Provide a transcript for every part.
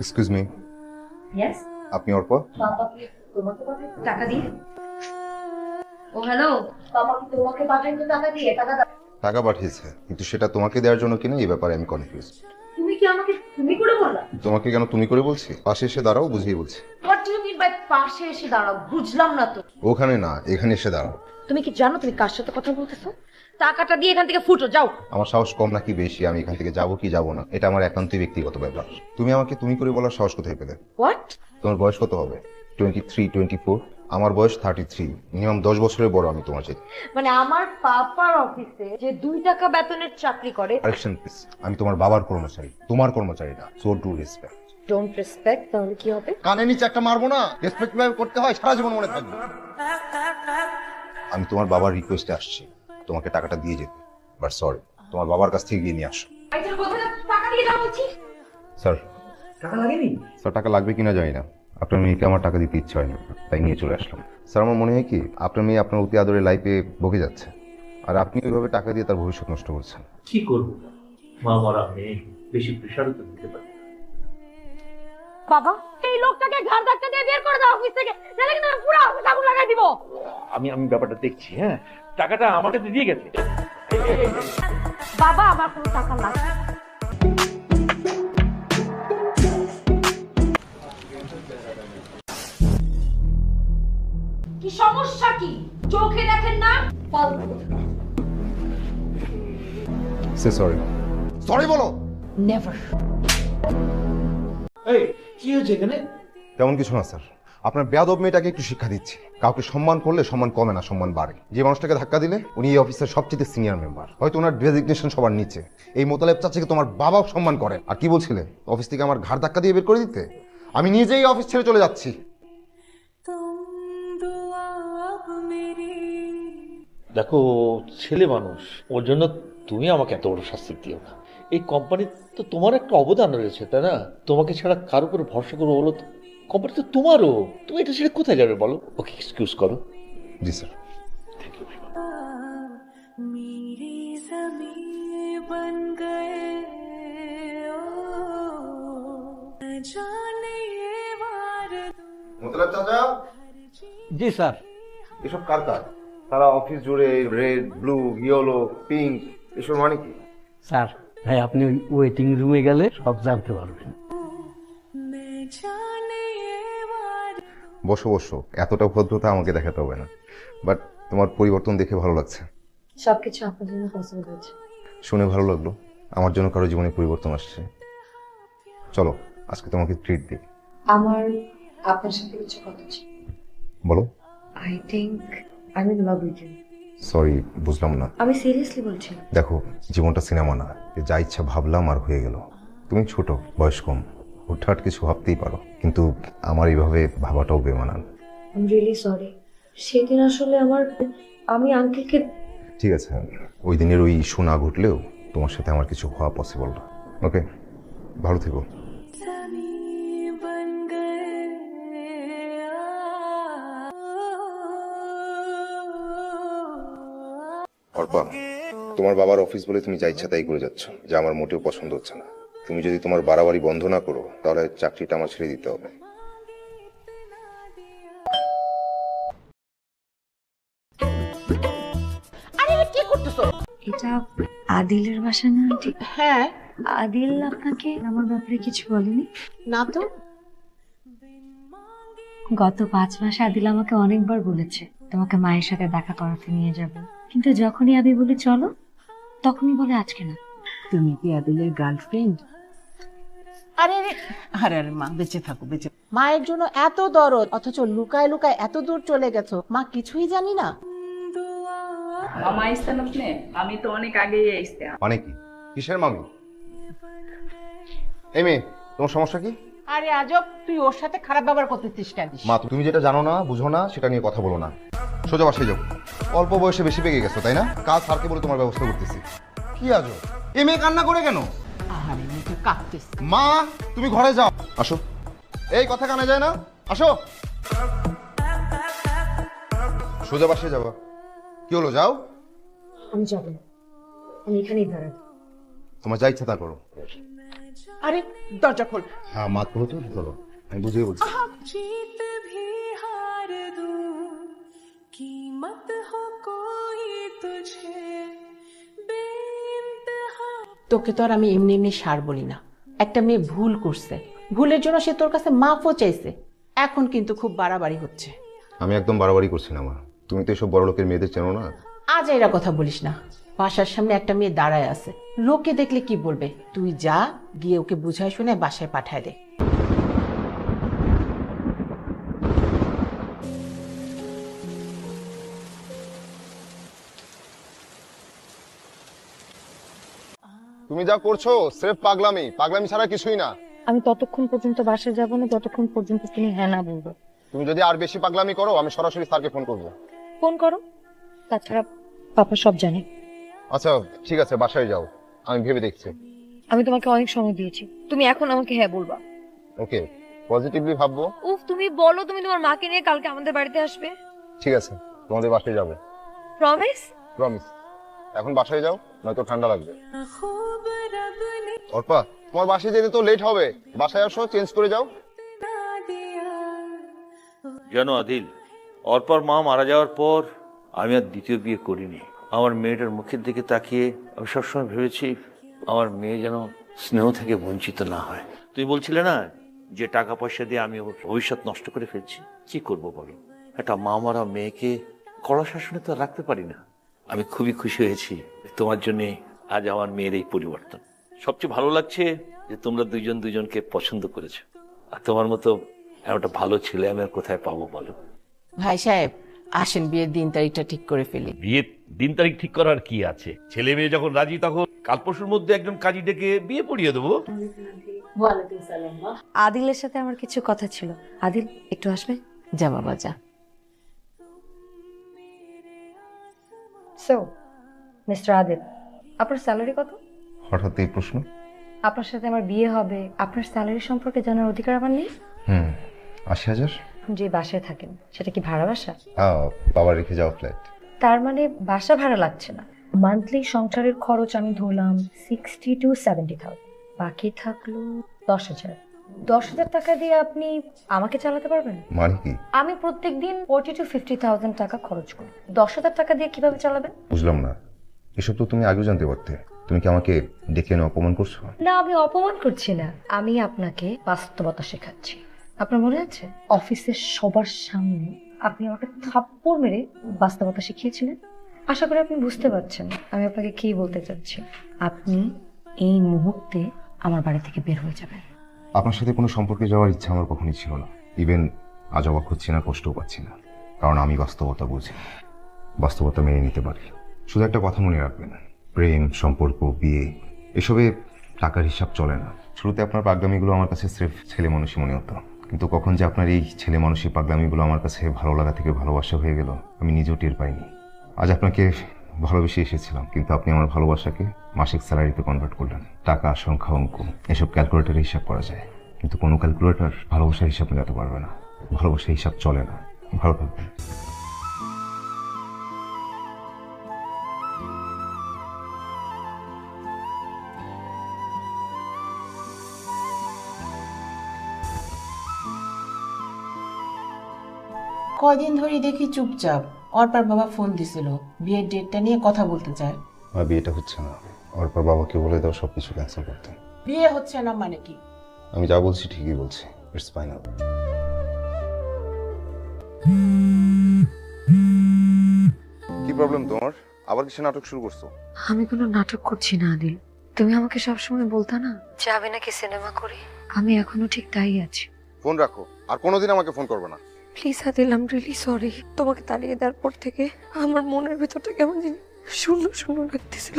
Excuse me, yes আপনি অর্পা? বাবা কি তোমাকে পাঠায় টাকা দিয়ে? ও হ্যালো, বাবা কি তোমাকে পাঠায় টাকা দিয়ে? টাকা দাও। টাকা পাঠিয়েছে, কিন্তু সেটা তোমাকে দেওয়ার জন্য কিনা এই ব্যাপারে আমি কনফিউজ। তুমি কি আমাকে তুমি করে বললা? তোমাকে কেন তুমি করে বলছি? পাশে এসে দাঁড়াও, বুঝিয়ে বলছি। What do you mean by পাশে এসে দাঁড়াও? বুঝলাম না তো। ওখানে না, এখানে এসে দাঁড়াও। তুমি কি জানো তুমি কার সাথে কথা বলতেছো? টাকাটা দিয়ে এখান থেকে ফুটো যাও। আমার সাহস কম নাকি বেশি আমি এখান থেকে যাবো কি যাবো না এটা আমার একান্তই ব্যক্তিগত ব্যাপার। তুমি আমাকে তুমি করে বলার সাহস কোথায় পেলে? হোয়াট? তোমার বয়স কত হবে? 23, 24? আমার বয়স 33। মিনিমাম 10 বছরের বড় আমি তোমার চেয়ে। মানে আমার পাপার অফিসে যে 2 টাকা বেতনের চাকরি করে। কারেকশন প্লিজ, আমি তোমার বাবার কর্মচারী, তোমার কর্মচারী না। So do respect. Don't respect তাহলে কি হবে? কানে নিচে একটা মারবো না, রেসপেক্ট কিভাবে করতে হয় সারা জীবন মনে থাকবে। আমি তোমার বাবার রিকোয়েস্টে আসছি তোমাকে টাকাটা দিয়ে যেতে, বাট সরি, তোমার বাবার কাছ থেকে গিয়ে নিয়ে আসো। আইটার কথা টাকা দিয়ে যাও বলছি। স্যার, টাকা লাগেনি? স্যার টাকা লাগবে কিনা জানি না, আপনার মেয়েকে আমার টাকা দিতে ইচ্ছে হয় না, তাই নিয়ে চলে আসলাম। স্যার আমার মনে হয় কি আপনার মেয়ে আপনার অতি আদরের লাইফে বকে যাচ্ছে, আর আপনি ওইভাবে টাকা দিয়ে তার ভবিষ্যৎ নষ্ট করছেন। কি করবো, মা মরা মেয়ে, বেশি প্রেশারও তো দিতে পারি। বাবা এই লোকটাকে ঘাড় ধাক্কা দিয়ে বের করে দাও অফিস থেকে, নাহলে কিন্তু আমি পুরো অফিস আগুন লাগাই দিব। আমি আমি ব্যাপারটা দেখছি। হ্যাঁ, টাকাটা আমার কাছে দিয়ে গেছে। বাবা আমার কোনো টাকা লাগবে না। কি সমস্যা কি? চোখে দেখেন না? সে সরি, সরি বলো। নেভার। এই কি হয়েছে এখানে? তেমন কিছু না স্যার, আপনার বেয়াদব মেয়েটাকে একটু শিক্ষা দিচ্ছি। কাউকে সম্মান করলে সম্মান কমে না, সম্মান বাড়ে। যে মানুষটাকে ধাক্কা দিলে উনি এই অফিসের সবচেয়ে সিনিয়র মেম্বার, হয়তো ওনার ডেজিগনেশন সবার নিচে। এই মোতালেব চাচাকে তোমার বাবাও সম্মান করে। আর কি বলছিলে অফিস থেকে আমার ঘাড় ধাক্কা দিয়ে বের করে দিতে? আমি নিজেই অফিস ছেড়ে চলে যাচ্ছি। দেখো, ছেলে মানুষ, ওর জন্য তুমি আমাকে এত বড় শাস্তি দিও না। এই কোম্পানি তো তোমার একটা অবদান রয়েছে, তাই না? তোমাকে ছাড়া কার উপরে ভরসা করবো বলো তো? কোম্পানি তো তোমারও, তুমি এটা ছেড়ে কোথায় যাবে বলো? ওকে এক্সকিউজ করো। জি স্যার। Thank you. মোতালেব চাচা, জি স্যার। এসব কার কাজ? সারা অফিস জুড়ে রেড, ব্লু, ইয়েলো, পিঙ্ক, এসব মানে কি? স্যার ভাই আপনি ওই ওয়েটিং রুমে গেলে সব জানতে পারবেন। বসো বসো, এতটা ভদ্রতা আমাকে দেখাতে হবে না, বাট তোমার পরিবর্তন দেখে ভালো লাগছে। সবকিছু আপনার জন্য পসিবল হয়েছে। শুনে ভালো লাগলো আমার জন্য কারো জীবনে পরিবর্তন আসছে। চলো আজকে তোমাকে ট্রিট দিই। আমার আপনার সাথে কিছু কথা ছিল। বলো। I think I am in love with you. Sorry, বুঝলাম না। আমি সিরিয়াসলি বলছি। দেখো, জীবনটা সিনেমা না, যা ইচ্ছা ভাবলাম আর হয়ে গেল। তুমি ছোট, বয়স কম, হুটহাট কিছু ভাবতেই পারো, কিন্তু আমার এইভাবে ভাবাটাও বেমানান। I am really sorry. সেদিন আসলে আমি আঙ্কেলকে। ঠিক আছে, ওই দিনের ওই ইস্যু না ঘটলেও তোমার সাথে আমার কিছু হওয়া পসিবল না। ওকে, ভালো থেকো। অর্পা, তোমার বাবার অফিস বলে তুমি যা ইচ্ছা তাই করে যাচ্ছ, যা আমার মোটেও পছন্দ হচ্ছে না। তুমি যদি তোমার বাড়াবাড়ি বন্ধ না করো তাহলে চাকরিটা আমার ছেড়ে দিতে হবে। আরে কি করতেছো? এটা আদিলের বাসা না আন্টি? হ্যাঁ। আদিল আপনাকে আমার ব্যাপারে কিছু বলেনি? না তো। গত 5 মাসে আদিল আমাকে অনেকবার বলেছে তোমাকে মায়ের সাথে দেখা করাতে নিয়ে যাবে, কিন্তু যখনই আমি বলি চলো তখনই বলে আজকে না। তুমি কি আদিলের গার্লফ্রেন্ড? আরে আরে আরে মা, বেঁচে থাকো, বেঁচে। মায়ের জন্য এত দরদ, অথচ লুকায় লুকায় এত দূর চলে গেছো, মা কিছুই জানি না। মামা আইসতেন আপনি? আমি তো অনেক আগেই আইসতাম। মানে কি? কিসের মামি? এই মেয়ে, তোমার সমস্যা কি? আরে আজব, তুই ওর সাথে খারাপ ব্যবহার করতেছিস কেন? মা, তুমি যেটা জানো না, বুঝো না, সেটা নিয়ে কথা বলো না। সোজা বাসায় যাও। অল্প বয়সে বেশি পেকে গেছো তাই না? কাল স্যারকে বলে তোমার ব্যবস্থা করতেছি। কি আজো? এই মেয়ে কান্না করে কেন? আহারে মুখে কাঁপতেছ। মা, তুমি ঘরে যাও। আসো। এই কথা কানে যায় না? আসো। সোজা বাসায় যাবা। কি হলো, যাও। আমি যাবো না, আমি এখানেই দাঁড়াবো। তোমার যা ইচ্ছা তা করো। আরে দরজা খোল। হ্যাঁ মাত করো তো চলো, আমি বুঝিয়ে বলছি। তোকে তো আর আমি এমনি এমনি সার বলি না। একটা মেয়ে ভুল করছে, ভুলের জন্য সে তোর কাছে মাফও চাইছে। এখন কিন্তু খুব বাড়াবাড়ি হচ্ছে। আমি একদম বাড়াবাড়ি করছি না মা, তুমি তো এসব বড় লোকের মেয়েদের চেনো না। আজ এরা কথা বলিস না। বাসার সামনে একটা মেয়ে দাঁড়ায় আছে, লোকে দেখলে কি বলবে? তুই যা, গিয়ে ওকে বুঝায় শুনে বাসায় পাঠায় দে। তুমি যা করছো স্রেফ পাগলামি, পাগলামি ছাড়া কিছুই না। আমি ততক্ষণ পর্যন্ত বাসায় যাব না যতক্ষণ পর্যন্ত তুমি হ্যাঁ না বলবে। তুমি যদি আর বেশি পাগলামি করো আমি সরাসরি স্যারকে ফোন করবো। ফোন করো, তাছাড়া পাপা সব জানে। আচ্ছা ঠিক আছে, বাসায় যাও, আমি ভেবে দেখছি। আমি তোমাকে অনেক সময় দিয়েছি, তুমি এখন আমাকে হ্যাঁ বলবা। ওকে, পজিটিভলি ভাববো। উফ, তুমি বলো তুমি তোমার মাকে নিয়ে কালকে আমাদের বাড়িতে আসবে। ঠিক আছে, তোমাদের বাসায় যাবো, প্রমিস? প্রমিস। এখন বাসায় যাও, নয়তো ঠান্ডা লাগবে। অর্পা, তোমার বাসায় যেতে তো লেট হবে, বাসায় আসো, চেঞ্জ করে যাও। জানো আদিল, অর্পার মা মারা যাওয়ার পর আমি আর দ্বিতীয় বিয়ে করিনি। আমার মেয়েটার মুখের দিকে তাকিয়ে আমি সবসময় ভেবেছি আমার মেয়ে যেন স্নেহ থেকে বঞ্চিত না হয়। তুমি বলছিলে না যে টাকা পয়সা দিয়ে আমি ওর ভবিষ্যৎ নষ্ট করে ফেলছি। কি করব বলো, একটা মা মারা মেয়েকে কড়া শাসনে তো আর রাখতে পারি না। আমি খুবই খুশি হয়েছি তোমার জন্য আজ আমার মেয়ের এই পরিবর্তন। সবচেয়ে ভালো লাগছে যে তোমরা দুজন দুজনকে পছন্দ করেছো। আর তোমার মতো একটা ভালো ছেলে আমি আর কোথায় পাবো বলো? ভাই সাহেব, আসেন বিয়ের দিন তারিখটা ঠিক করে ফেলি। বিয়ের দিন তারিখ ঠিক করার কি আছে? ছেলে মেয়ে যখন রাজি তখন কাল পরশুর মধ্যে একজন কাজী ডেকে বিয়ে পড়িয়ে দেবো। আদিলের সাথে আমার কিছু কথা ছিল। আদিল একটু আসবে? যা বাবা যা। সো মিস্টার আদিল, আপনার স্যালারি কত? হঠাৎ এই প্রশ্ন? আপনার সাথে আমার বিয়ে হবে, আপনার স্যালারি সম্পর্কে জানার অধিকার আমার নেই? ৮০,০০০। যে বাসায় থাকেন সেটা কি ভাড়া বাসা? বাবা রেখে যাওয়া ফ্ল্যাট। তার মানে বাসা ভাড়া লাগছে না। মান্থলি সংসারের খরচ আমি ধরলাম 60 to 70,000, বাকি থাকলো 10,000। 10,000 টাকা দিয়ে আপনি আমাকে চালাতে পারবেন? মানে কি? আমি প্রত্যেকদিন 40 to 50,000 টাকা খরচ করি, 10,000 টাকা দিয়ে কিভাবে চালাবেন? বুঝলাম না, এসব তো তুমি আগেও জানতে পারতে। তুমি কি আমাকে ডেকে এনে অপমান করছো? না, আমি অপমান করছি না, আমি আপনাকে বাস্তবতা শেখাচ্ছি। আপনার মনে আছে অফিসের সবার সামনে আপনি আমাকে থাপ্পড় মেরে বাস্তবতা শিখিয়েছিলেন? আশা করি আপনি বুঝতে পারছেন আমি আপনাকে কি বলতে চাচ্ছি। আপনি এই মুহূর্তে আমার বাড়ি থেকে বের হয়ে যাবেন। আপনার সাথে কোনো সম্পর্কে যাওয়ার ইচ্ছা আমার কখনোই ছিল না। ইভেন আজ অবাক হচ্ছি না, কষ্টও পাচ্ছি না, কারণ আমি বাস্তবতা বুঝি, বাস্তবতা মেনে নিতে পারি। শুধু একটা কথা মনে রাখবেন, প্রেম, সম্পর্ক, বিয়ে এসবে টাকার হিসাব চলে না। শুরুতে আপনার পাগলামিগুলো আমার কাছে স্রেফ ছেলে মানুষই মনে হতো, কিন্তু কখন যে আপনার এই ছেলে মানুষই পাগলামিগুলো আমার কাছে ভালো লাগা থেকে ভালোবাসা হয়ে গেল আমি নিজেও টের পাইনি। আজ আপনাকে ভালোবেসে এসেছিলাম, কিন্তু আপনি আমার ভালোবাসাকে মাসিক স্যালারিতে কনভার্ট করলেন। টাকা, সংখ্যা, অঙ্ক এসব ক্যালকুলেটারে হিসাব করা যায়, কিন্তু কোনো ক্যালকুলেটর ভালোবাসার হিসাব মেলাতে পারবে না। ভালোবাসার হিসাব চলে না। ভালো থাকবেন। কয়দিন ধরে দেখি চুপচাপ। অর্পার বাবা ফোন দিছিল, বিয়ের ডেটটা নিয়ে কথা বলতে চায়। বিয়েটা হচ্ছে না, অর্পার বাবাকে বলে দাও সবকিছু ক্যান্সেল করতে। বিয়ে হচ্ছে না মানে কি? আমি যা বলছি ঠিকই বলছি। It's final. কি প্রবলেম তোমার? আবার কিছু নাটক শুরু করছো? আমি কোনো নাটক করছি না আদিল। তুমি আমাকে সবসময় বলতা না যাবে নাকি সিনেমা করি, আমি এখনো ঠিক তাই আছি। ফোন রাখো, আর কোনোদিন আমাকে ফোন করবে না। Please Adil, I am really sorry. তোমাকে তাড়িয়ে দেওয়ার পর থেকে আমার মনের ভেতরটা কেমন জানি শূন্য শূন্য লাগতেছিল।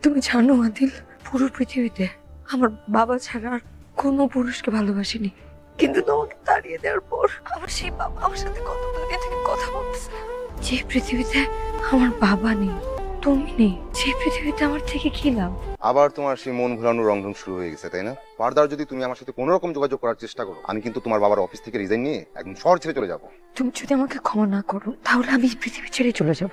তুমি জানো আদিল, পুরো পৃথিবীতে আমার বাবা ছাড়া আর কোনো পুরুষকে ভালোবাসিনি, কিন্তু তোমাকে তাড়িয়ে দেওয়ার পর আমার সেই বাবা আমার সাথে কতগুলো থেকে কথা বলতেছে। যে পৃথিবীতে আমার বাবা নেই, তুমি নেই, যে পৃথিবীতে আমার থেকে কি লাভ? আবার তোমার সেই মন ভুলানোর রংঢং শুরু হয়ে গেছে, তাই না? ফার্দার যদি তুমি আমার সাথে কোনো রকম যোগাযোগ করার চেষ্টা করো, আমি কিন্তু তোমার বাবার অফিস থেকে রিজাইন নিয়ে একদম শহর ছেড়ে চলে যাবো। তুমি যদি আমাকে ক্ষমা না করো তাহলে আমি পৃথিবী ছেড়ে চলে যাব।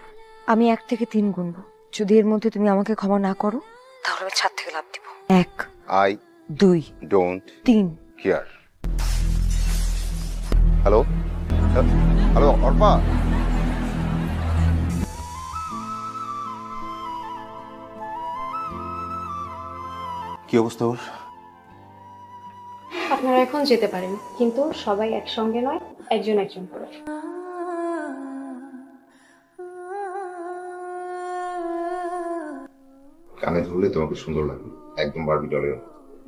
আমি 1 থেকে 3 গুনবো, যদি এর মধ্যে তুমি আমাকে ক্ষমা না করো তাহলে আমি ছাদ থেকে লাফ দিব। 1, I 2 don't 3 care. Hello hello Arpa, কি অবস্থা ওর? আপনারা এখন যেতে পারেন, কিন্তু সবাই একসঙ্গে নয়, একজন একজন করে। কানে ধরলে তোমাকে সুন্দর লাগে, একদম বারবি ডলের।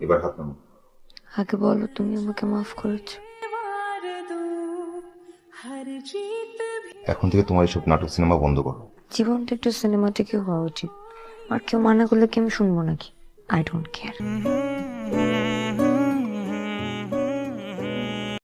এবার হাত নামো। আগে বলো তুমি আমাকে মাফ করেছো। এখন থেকে তোমার এসব নাটক সিনেমা বন্ধ করো। জীবনটা একটু সিনেমা থেকে হওয়া উচিত। আর কেউ মানা করলে কি আমি শুনবো নাকি? I don't care.